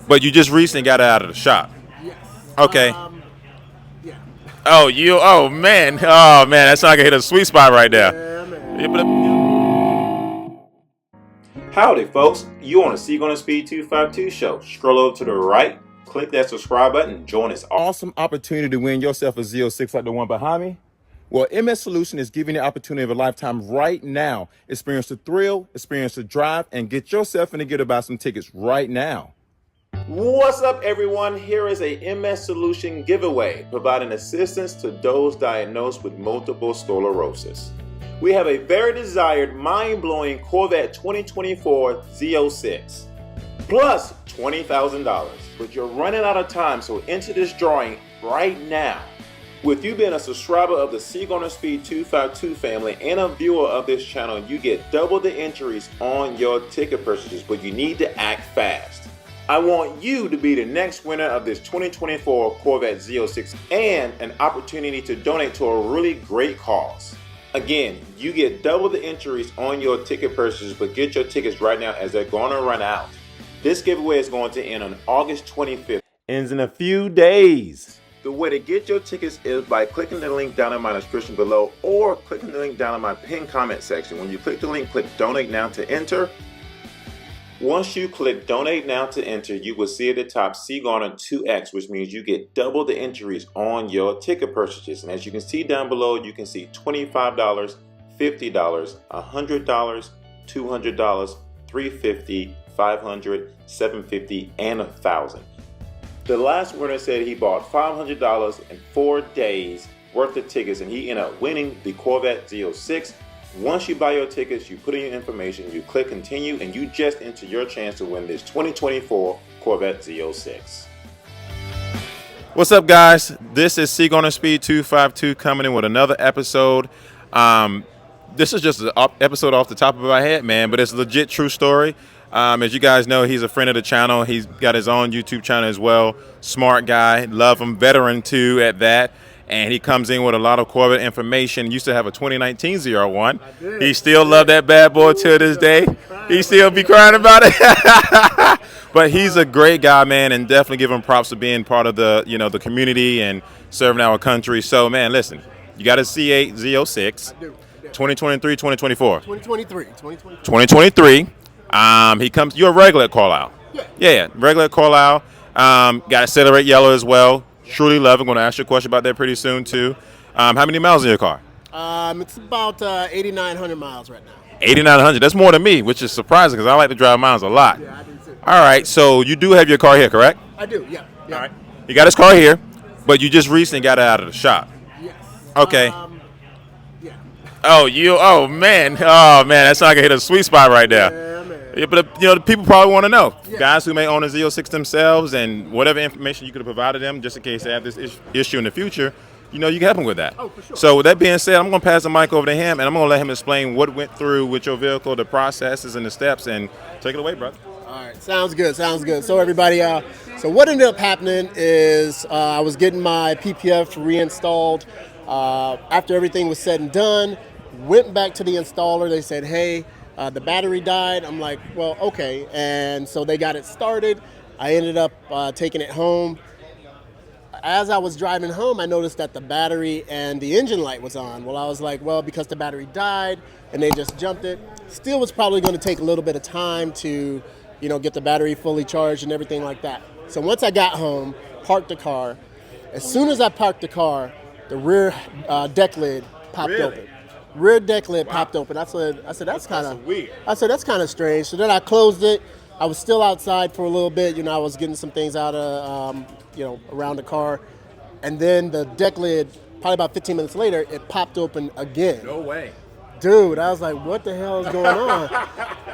But you just recently got it out of the shop. Yes. Okay. Yeah. Oh man. Oh man, that's not gonna hit a sweet spot right there. Yeah, man. Yeah, howdy, folks. You on the Corvette 252 show. Scroll over to the right, click that subscribe button, and join this awesome opportunity to win yourself a Z06 like the one behind me. Well, MS Solution is giving you the opportunity of a lifetime right now. Experience the thrill, experience the drive, and get yourself in the get about some tickets right now. What's up, everyone? Here is a MS Solution giveaway, providing assistance to those diagnosed with multiple sclerosis. We have a very desired, mind-blowing Corvette 2024 Z06, plus $20,000. But you're running out of time, so enter this drawing right now. With you being a subscriber of the Brinkofspeed 252 family and a viewer of this channel, you get double the entries on your ticket purchases, but you need to act fast. I want you to be the next winner of this 2024 Corvette Z06 and an opportunity to donate to a really great cause. Again, you get double the entries on your ticket purchases, but get your tickets right now as they're going to run out. This giveaway is going to end on August 25th. Ends in a few days. The way to get your tickets is by clicking the link down in my description below or clicking the link down in my pinned comment section. When you click the link, click Donate Now to enter. Once you click Donate Now to enter, you will see at the top Garner 2X, which means you get double the entries on your ticket purchases. And as you can see down below, you can see $25, $50, $100, $200, $350, $500, $750, and $1,000. The last winner said he bought $500 in 4 days worth of tickets, and he ended up winning the Corvette Z06. Once you buy your tickets, you put in your information, you click continue, and you just enter your chance to win this 2024 Corvette Z06. What's up, guys? This is Brinkofspeed 252 coming in with another episode. This is just an episode off the top of my head, man, but it's a legit true story. As you guys know, he's a friend of the channel. He's got his own YouTube channel as well. Smart guy, love him, veteran too at that. And he comes in with a lot of Corvette information. Used to have a 2019 Z01. He still love that bad boy to this day. He still be crying about it. But he's a great guy, man, and definitely give him props for being part of the, the community and serving our country. So, man, listen, you got a C8 Z06. 2023, 2024. 2023. 2023. He comes. You're a regular at Carlisle. Yeah, regular at Carlisle. Got Accelerate Yellow as well. Truly love it. Going to ask you a question about that pretty soon too. How many miles in your car? It's about 8,900 miles right now. 8,900. That's more than me, which is surprising because I like to drive miles a lot. Yeah, I do too. All right, so you do have your car here, correct? I do. Yeah. All right. You got his car here, but you just recently got it out of the shop. Yes. Okay. Yeah. Oh man, that's not gonna hit a sweet spot right there. Yeah, man. Yeah, but the people probably want to know. Yeah. Guys who may own a Z06 themselves and whatever information you could have provided them, just in case they have this issue in the future, you can help them with that. Oh, for sure. So with that being said, I'm going to pass the mic over to him, and I'm going to let him explain what went through with your vehicle, the processes and the steps, and take it away, brother. All right, sounds good. So everybody, so what ended up happening is I was getting my PPF reinstalled. After everything was said and done, went back to the installer. They said, hey, the battery died. I'm like, well, okay. And so they got it started. I ended up taking it home. As I was driving home, I noticed that the battery and the engine light was on. Well, I was like, well, because the battery died and they just jumped it, still was probably going to take a little bit of time to, get the battery fully charged and everything like that. So once I got home, parked the car. As soon as I parked the car, the rear deck lid popped open. Rear deck lid popped open. I said that's kind of weird. I said that's kind of strange. So then I closed it. I was still outside for a little bit. I was getting some things out of around the car, and then the deck lid, probably about 15 minutes later, it popped open again. No way. Dude, I was like, what the hell is going on?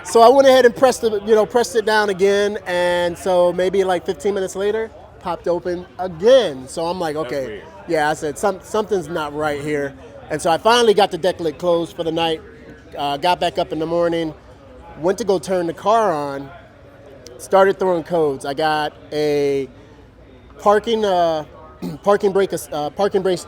So I went ahead and pressed it down again, and so maybe like 15 minutes later, popped open again. So I'm like, okay, yeah, I said something's not right here. And so I finally got the deck lid closed for the night, got back up in the morning, went to go turn the car on, started throwing codes. I got a parking brake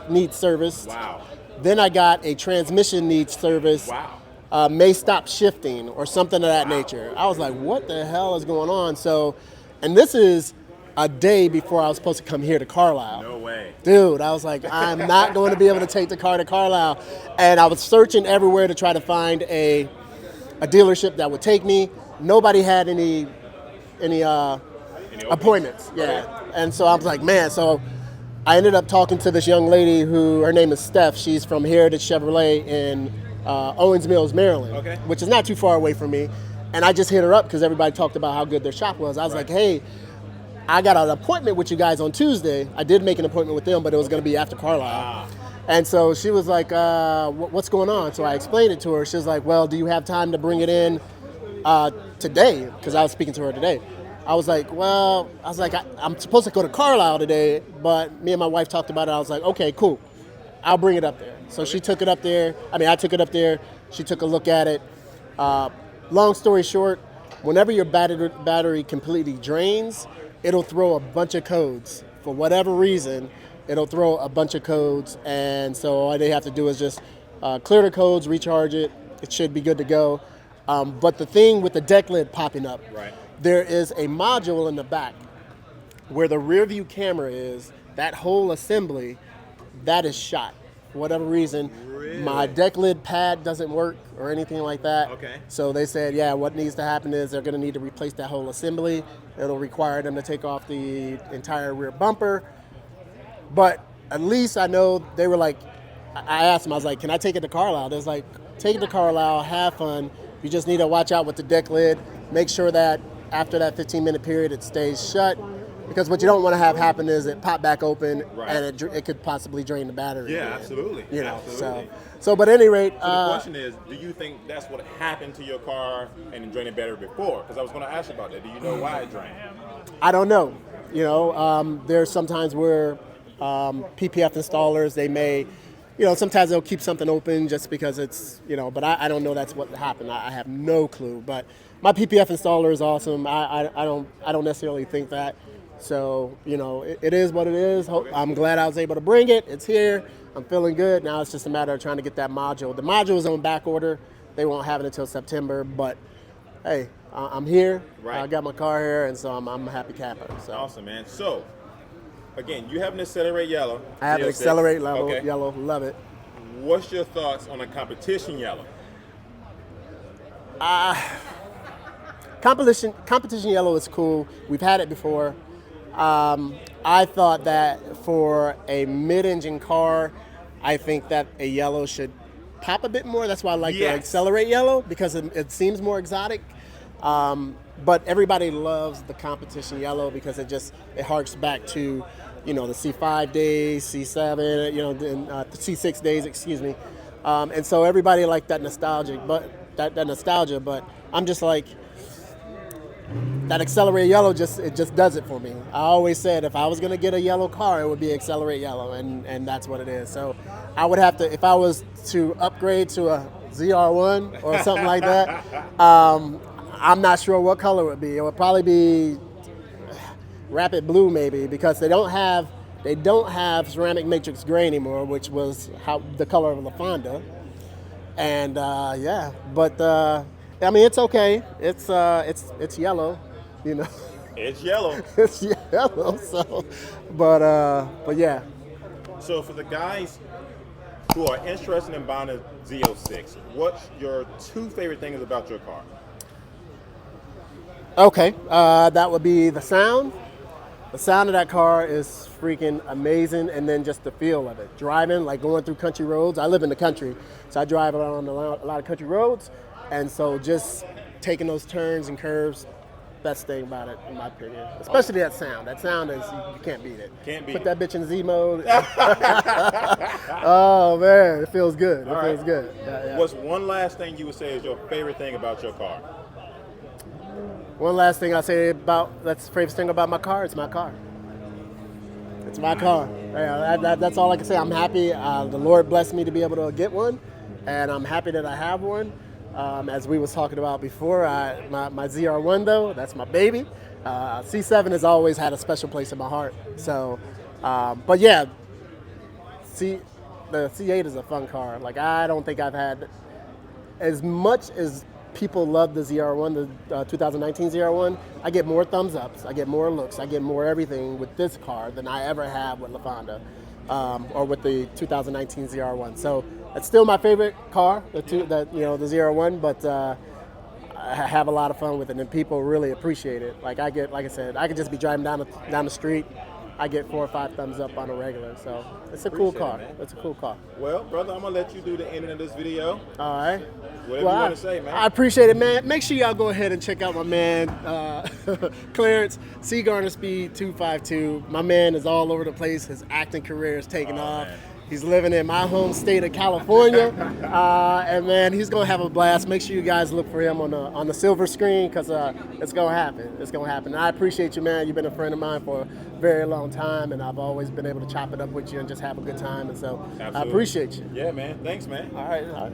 needs service. Wow. Then I got a transmission needs service. Wow. May stop shifting or something of that nature. I was like, what the hell is going on? So And this is a day before I was supposed to come here to Carlisle. No way. Dude, I was like, I'm not going to be able to take the car to Carlisle. And I was searching everywhere to try to find a dealership that would take me. Nobody had any appointments. Yeah. Okay. And so I was like, man, so I ended up talking to this young lady who, her name is Steph. She's from Heritage Chevrolet in Owens Mills, Maryland, Okay. which is not too far away from me. And I just hit her up because everybody talked about how good their shop was. I was like, hey, I got an appointment with you guys on Tuesday. I did make an appointment with them, but it was going to be after Carlisle. And so she was like, what's going on? So I explained it to her. She was like, well, do you have time to bring it in today? Because I was speaking to her today. I was like, I'm supposed to go to Carlisle today, but me and my wife talked about it. I was like, okay, cool. I'll bring it up there. So she took it up there. I took it up there. She took a look at it. Long story short, whenever your battery completely drains, it'll throw a bunch of codes. For whatever reason, it'll throw a bunch of codes. And so all they have to do is just clear the codes, recharge it. It should be good to go. But the thing with the deck lid popping up, Right. there is a module in the back where the rear view camera is. That whole assembly, that is shot. For whatever reason, my deck lid pad doesn't work or anything like that. Okay. So they said, yeah, what needs to happen is they're going to need to replace that whole assembly. It'll require them to take off the entire rear bumper. But at least I know they were like, I asked them, I was like, can I take it to Carlisle? They was like, take it to Carlisle, have fun. You just need to watch out with the deck lid. Make sure that after that 15-minute period, it stays shut. Because what you don't want to have happen is it pop back open, Right. and it could possibly drain the battery. Yeah, absolutely. You know, Absolutely. so but at any rate, So the question is, do you think that's what happened to your car and it drained it better before? Because I was going to ask you about that. Do you know why it drained? I don't know. You know, there's sometimes where PPF installers, they may, you know, sometimes they'll keep something open just because it's, you know, but I don't know that's what happened. I have no clue. But my PPF installer is awesome. I don't necessarily think that. So, you know, it is what it is. I'm glad I was able to bring it. It's here. I'm feeling good. Now it's just a matter of trying to get that module. The module is on back order. They won't have it until September. But, hey, I'm here. Right. I got my car here, and so I'm a happy camper. So. Awesome, man. So, again, you have an Accelerate Yellow. I have an Z06. Accelerate level, Okay. yellow. Love it. What's your thoughts on a competition yellow? Competition yellow is cool. We've had it before. I thought that for a mid-engine car, I think that a yellow should pop a bit more. That's why I like the Yes. Accelerate yellow, because it seems more exotic. But everybody loves the competition yellow because it harks back to, you know, the C5 days, C7, you know, the C6 days, excuse me. And so everybody liked that nostalgia, but I'm just like, that Accelerate yellow it just does it for me. I always said if I was gonna get a yellow car, it would be Accelerate yellow, and that's what it is. So I would have to, if I was to upgrade to a ZR1 or something like that, I'm not sure what color it would be. It would probably be Rapid Blue maybe, because they don't have ceramic matrix gray anymore, which was the color of La Fonda. And but I mean, it's okay. It's yellow, you know. It's yellow. It's yellow. So, but yeah. So for the guys who are interested in buying a Z06, what's your two favorite things about your car? Okay, that would be the sound. The sound of that car is freaking amazing, and then just the feel of it. Driving, like going through country roads. I live in the country, so I drive around a lot of country roads, and so just taking those turns and curves, best thing about it, in my opinion. Especially that sound. That sound is, you can't beat it. Can't beat Put it. that bitch in Z mode. Oh man, it feels good. All It feels right. good. Yeah. What's one last thing you would say is your favorite thing about your car? One last thing I'll say that's the favorite thing about my car. It's my car. It's my car. Yeah, that's all I can say. I'm happy. The Lord blessed me to be able to get one, and I'm happy that I have one. As we was talking about before, my ZR1 though, that's my baby. C7 has always had a special place in my heart. So, but yeah, the C8 is a fun car. Like, I don't think I've had as much as people love the ZR1, the 2019 ZR1. I get more thumbs ups, I get more looks, I get more everything with this car than I ever have with LaFonda or with the 2019 ZR1. So it's still my favorite car, the ZR1, but I have a lot of fun with it, and people really appreciate it. Like I said, I could just be driving down the street. I get 4 or 5 thumbs up on a regular, so it's a cool car. It's a cool car. Well, brother, I'm gonna let you do the ending of this video. All right. Whatever you want to say, man. I appreciate it, man. Make sure y'all go ahead and check out my man, Clarence, Brinkofspeed 252. My man is all over the place. His acting career is taking off. Man. He's living in my home state of California, and man, he's gonna have a blast. Make sure you guys look for him on the silver screen, because it's gonna happen. It's gonna happen. And I appreciate you, man. You've been a friend of mine for a very long time, and I've always been able to chop it up with you and just have a good time. And so absolutely. I appreciate you. Yeah, man. Thanks, man. All right. All right.